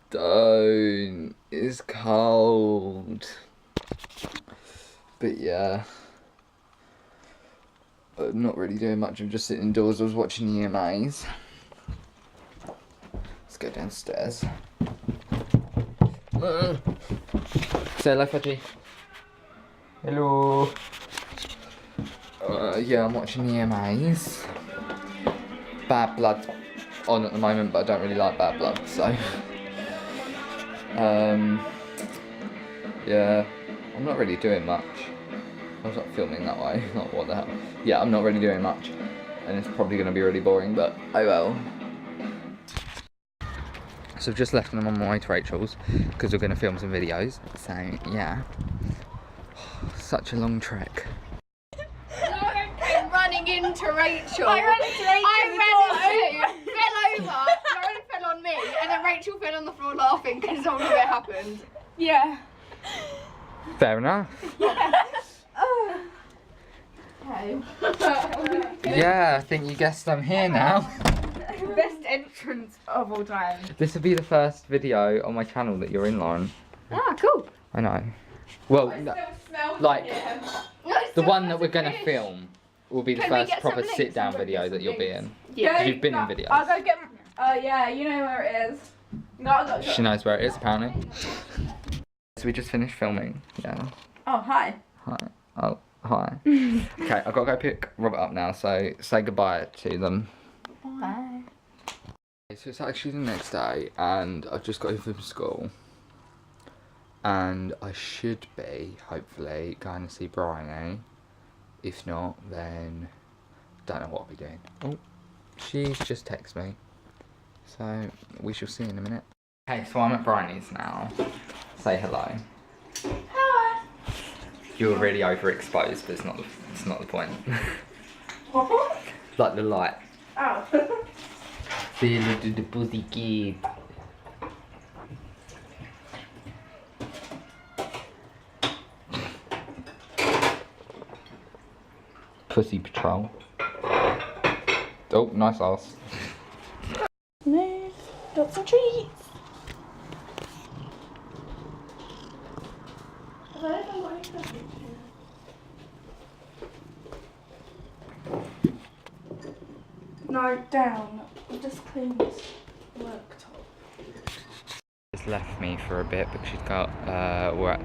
Don't. It's cold. But yeah. I'm not really doing much. I'm just sitting indoors. I was watching the EMAs. Let's go downstairs. Say hello, Fudgy. Hello. Yeah, I'm watching the EMAs. Bad Blood on at the moment, but I don't really like Bad Blood, so. Yeah, I'm not really doing much. I was like filming that way, like what the hell. Yeah, I'm not really doing much. And it's probably going to be really boring, but oh well. So I've just left and I'm on my way to Rachel's because we're going to film some videos. So yeah, such a long trek. I came running into Rachel. I ran into Rachel. Fell over. Rowan fell on me, and then Rachel fell on the floor laughing because all of it happened. Yeah. Fair enough. Okay. Yeah, I think you guessed I'm here now. Best entrance of all time. This will be the first video on my channel that you're in, Lauren. Ah, cool. I know. Well, like, the one that we're going to film will be the first proper sit-down video that you'll be in. Yeah. You've been in videos. I'll go get. Yeah, you know where it is. No, She knows where it is, apparently. So we just finished filming. Yeah. Oh, hi. Hi. Oh, hi. Okay, I've got to go pick Robert up now, so say goodbye to them. Bye. So it's actually the next day, and I've just got in from school. And I should be, hopefully, going to see Bryony. If not, then don't know what I'll be doing. Oh, she's just texted me. So we shall see in a minute. Okay, so I'm at Bryony's now. Say hello. Hi. You're really overexposed, but it's not the point. Like the light. Oh. See the pussy kid. Pussy Patrol. Oh, nice ass. Got some treats. No, down. Just clean this worktop. Just left me for a bit because she's got we're at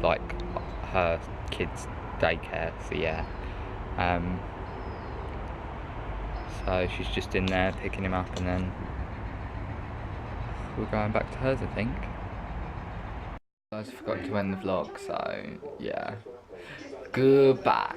like her kids' daycare, so yeah. So she's just in there picking him up, and then we're going back to hers, I think. I forgot to end the vlog, so yeah. Goodbye.